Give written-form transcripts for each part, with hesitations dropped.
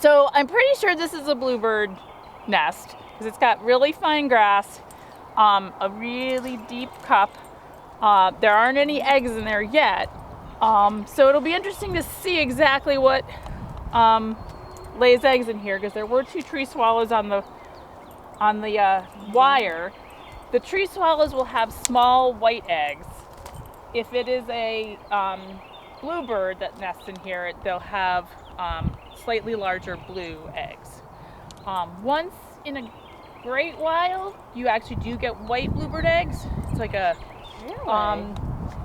So I'm pretty sure this is a bluebird nest because it's got really fine grass, a really deep cup. There aren't any eggs in there yet. So it'll be interesting to see exactly what lays eggs in here, because there were 2 tree swallows on the wire. The tree swallows will have small white eggs. If it is a bluebird that nests in here, they'll have slightly larger blue eggs. Once in a great while, you actually do get white bluebird eggs. It's like a Really?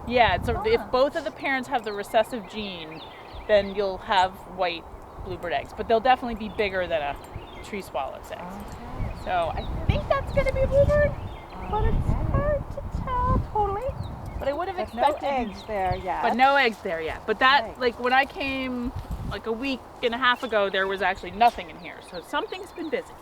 yeah. So if both of the parents have the recessive gene, then you'll have white bluebird eggs. But they'll definitely be bigger than a tree swallow's eggs. Okay. So I think that's going to be a bluebird, but it's hard to tell totally. But I would have expected no eggs there yet. But no eggs there yet. But that, Right. like when I came like a week and a half ago, there was actually nothing in here. So something's been busy.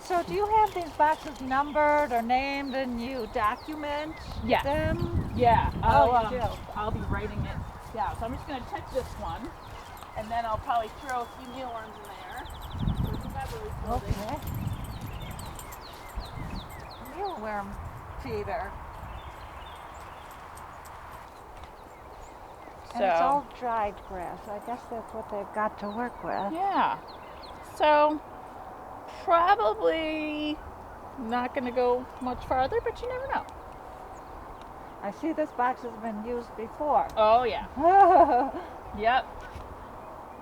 So do you have these boxes numbered or named and you document Yes. them? Yeah. Oh, you do? I'll be writing it down. So I'm just going to check this one, and then I'll probably throw a few mealworms in there. So it's not really building. Okay. Mealworm feeder. And it's all dried grass. I guess that's what they've got to work with. Yeah. So probably not going to go much farther, but you never know. I see this box has been used before. Oh yeah. Oh, Yep.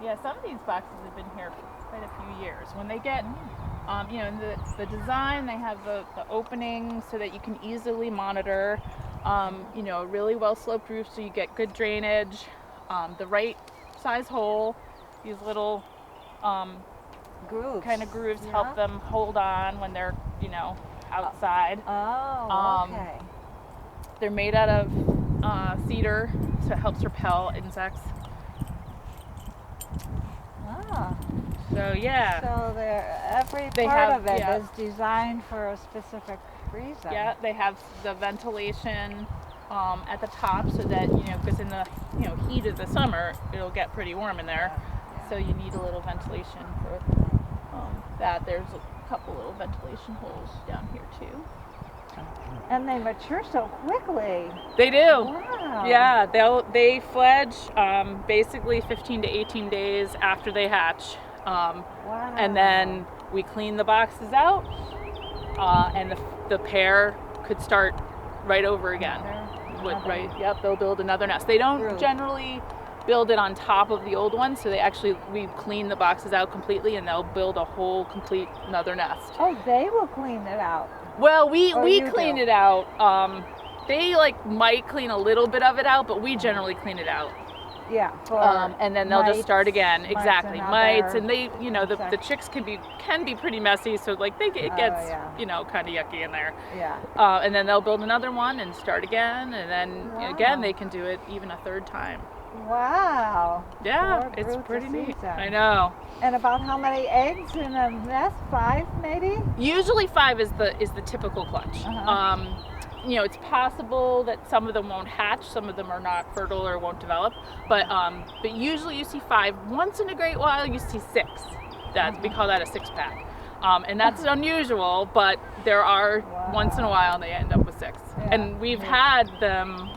Yeah, some of these boxes have been here for quite a few years. When they get, in the design, they have the opening so that you can easily monitor, a really well sloped roof so you get good drainage, the right size hole, these little grooves. kind of grooves Yeah. help them hold on when they're, outside. Oh, okay. They're made out of cedar, so it helps repel insects. Ah. So yeah. So every They part have- of it yeah. is designed for a specific reason. Yeah, they have the ventilation at the top so that, because in the heat of the summer, it'll get pretty warm in there. Yeah. So you need a little ventilation for that. There's a couple little ventilation holes down here too. And they mature so quickly. They do. Wow. Yeah, they fledge basically 15 to 18 days after they hatch. Wow. And then we clean the boxes out, and the pair could start right over again. Right? Yep, they'll build another nest. They don't generally build it on top of the old one, so we clean the boxes out completely, and they'll build a whole complete another nest. Oh, they will clean it out. Well, we you clean do? it out. They might clean a little bit of it out, but we generally clean it out. Yeah. And then they'll just start again. Exactly, and mites, other and they, the chicks can be pretty messy, so it gets kind of yucky in there. Yeah. And then they'll build another one and start again, and then again they can do it even a third time. Wow. Yeah, Four it's broods pretty a neat. season. I know. And about how many eggs in a nest? 5 maybe? Usually 5 is the typical clutch. It's possible that some of them won't hatch, some of them are not fertile or won't develop, but usually you see 5. Once in a great while you see 6. We call that a 6-pack. And that's unusual, but there are once in a while they end up with 6. Yeah. And we've had them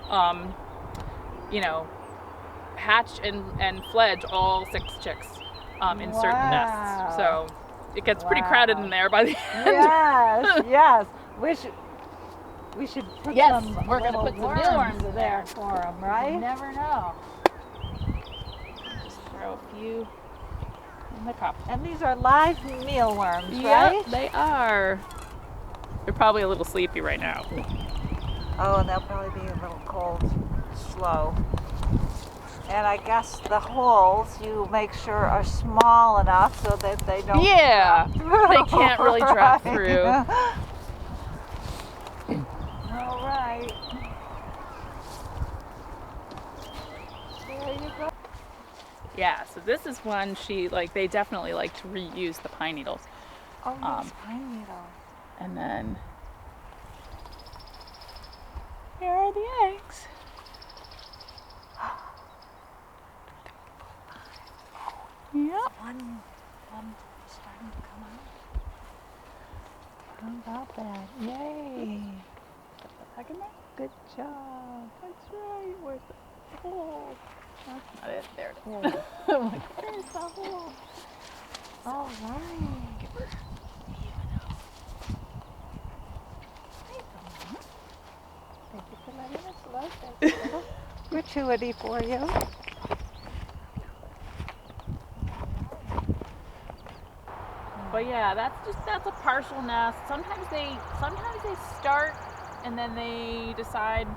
hatch and fledge all 6 chicks in certain nests. So it gets pretty crowded in there by the end. Yes, yes. We should put Yes, some we're gonna little put some worms mealworms in there there. for them, right? You never know. Just throw a few in the cup. And these are live mealworms, Yep, right? they are. They're probably a little sleepy right now. Oh, and they'll probably be a little cold, slow. And I guess the holes you make sure are small enough so that they don't drop through. They can't really drop Right. through. All right. There you go. Yeah, so this is one they definitely like to reuse the pine needles. Oh, yes, pine needle. And then here are the eggs. Yep. One starting to come out. How about that? Yay! Back in there? Good job. That's right. Where's the hole? That's not it. There it is. Yeah. I'm like, where's the hole? All right. Give her Thank you for letting us look. That's a little gratuity for you. But yeah, that's a partial nest. Sometimes they start and then they decide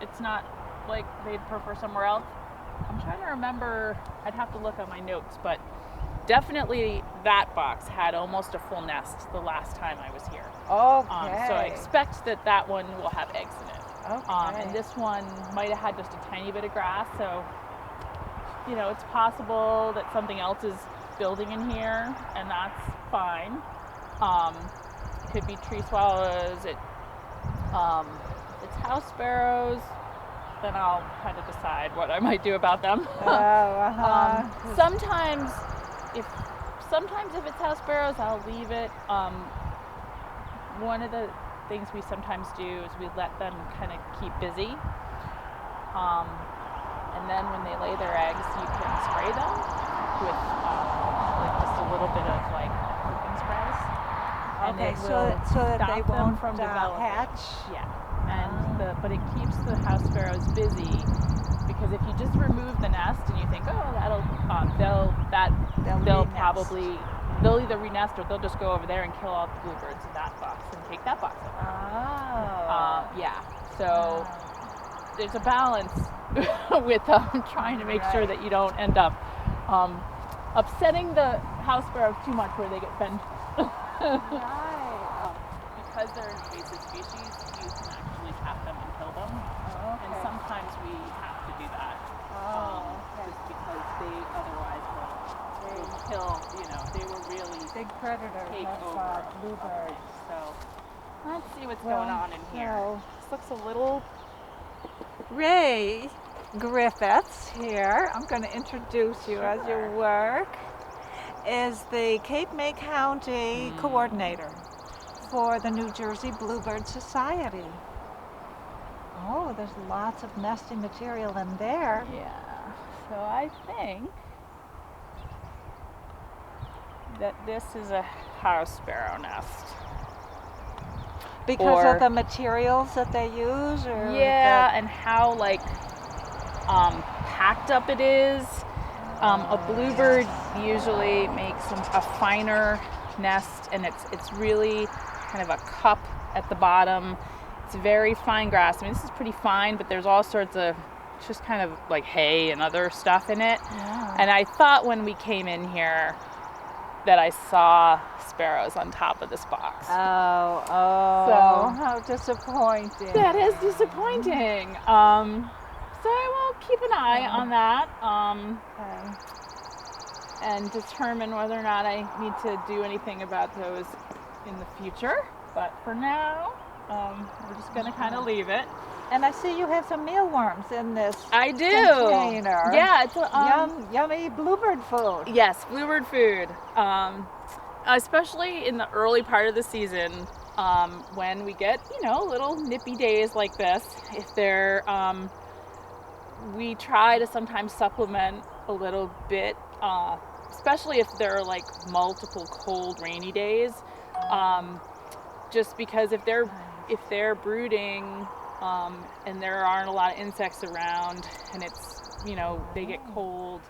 it's not, like they'd prefer somewhere else. I'm trying to remember, I'd have to look at my notes, but definitely that box had almost a full nest the last time I was here. Okay. So I expect that one will have eggs in it. Okay. And this one might have had just a tiny bit of grass, so it's possible that something else is building in here, and that's fine. It could be tree swallows, it's house sparrows. Then I'll kind of decide what I might do about them. Sometimes if it's house sparrows, I'll leave it. One of the things we sometimes do is we let them kind of keep busy. And then when they lay their eggs, you can spray them with like just a little bit of like cooking sprays. Okay, so that they won't from developing. hatch. Yeah, but it keeps the house sparrows busy, because if you just remove the nest and you think, oh, they'll either renest or they'll just go over there and kill all the bluebirds in that box and take that box over. Yeah. So there's a balance with trying to make sure that you don't end up upsetting the house sparrows too much where they get fed. Right. Because they're an invasive species, you can actually trap them and kill them. Okay. And sometimes we have to do that. Just because they otherwise will kill, they will really Big predators take of over. bluebirds. So let's see what's going on in here. This looks a little... Rae Griffiths here, I'm going to introduce you as your work, is the Cape May County coordinator for the New Jersey Bluebird Society. Oh, there's lots of nesting material in there. Yeah, so I think that this is a house sparrow nest. Because of the materials that they use? And how packed up it is. A bluebird usually makes a finer nest, and it's really kind of a cup at the bottom. It's very fine grass. I mean, this is pretty fine, but there's all sorts of just kind of like hay and other stuff in it. Yeah. And I thought when we came in here that I saw sparrows on top of this box. Oh, so how disappointing. That is disappointing. So I will keep an eye on that and determine whether or not I need to do anything about those in the future. But for now, we're just going to kind of leave it. And I see you have some mealworms in this I do. container. Yeah, it's yummy bluebird food. Yes, bluebird food. Especially in the early part of the season, when we get, little nippy days like this. If they're, we try to sometimes supplement a little bit, especially if there are like multiple cold, rainy days. Just because if they're brooding, and there aren't a lot of insects around, and it's, they get cold,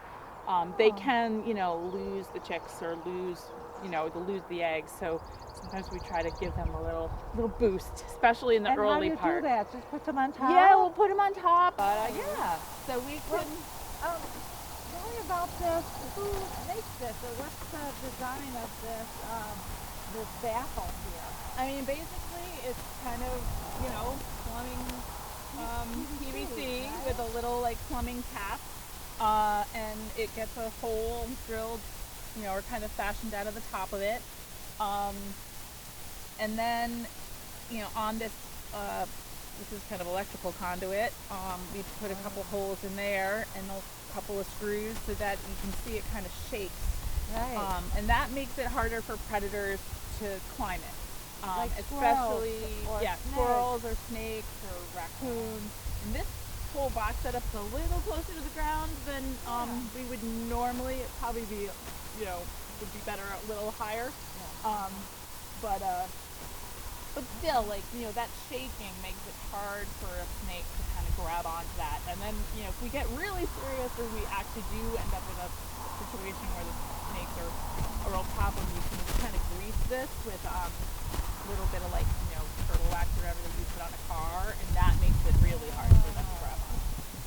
they can, lose the chicks or lose the eggs. So sometimes we try to give them a little boost, especially in the early part. How do you do that? Just put them on top? Yeah, we'll put them on top. Yeah. So we can. Tell me about this. Who makes this, or what's the design of this baffle here? I mean, basically, it's kind of, plumbing PVC, right? With a little plumbing cap, and it gets a hole drilled, or kind of fashioned out of the top of it, and then, on this is kind of electrical conduit. We put a couple holes in there and a couple of screws so that you can see it kind of shakes Right. And that makes it harder for predators to climb it. Like Especially squirrels squirrels or snakes or raccoons. And this whole box setup's a little closer to the ground than we would normally. It'd probably be, would be better a little higher. Yeah. But still, like, that shaking makes it hard for a snake to kind of grab onto that. And then, if we get really serious or we actually do end up in a situation where the snakes are a real problem, you can kind of grease this with a little bit of, like, turtle wax or whatever that you put on a car, and that makes it really hard for them to grab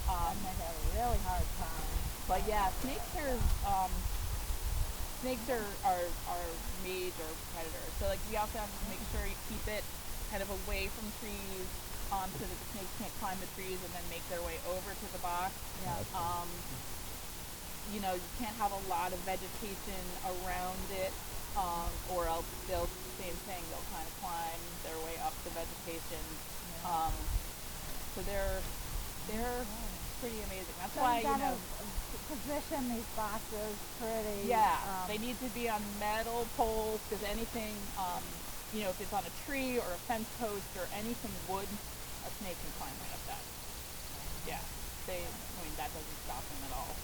on. And they have a really hard time. But yeah, snakes are major predators. So, like, you also have to make sure you keep it kind of away from trees, so that the snakes can't climb the trees and then make their way over to the box. Yeah. You can't have a lot of vegetation around it, or else they'll kind of climb their way up the vegetation. Yeah. So they're pretty amazing. That's So why, you gotta position these boxes pretty. Yeah, they need to be on metal poles, because anything, if it's on a tree or a fence post or anything wood, a snake can climb right up that. Yeah, that doesn't stop them at all.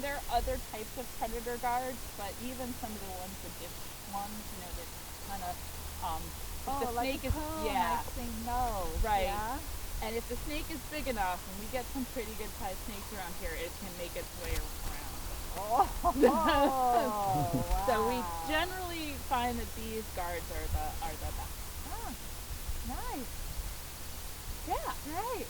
There are other types of predator guards, but even some of the disc ones, that kind of, if the like snake is, nose. right. Yeah. And if the snake is big enough, and we get some pretty good sized snakes around here, it can make its way around. Oh, wow. So we generally find that these guards are the best. Oh, nice. Yeah. Great.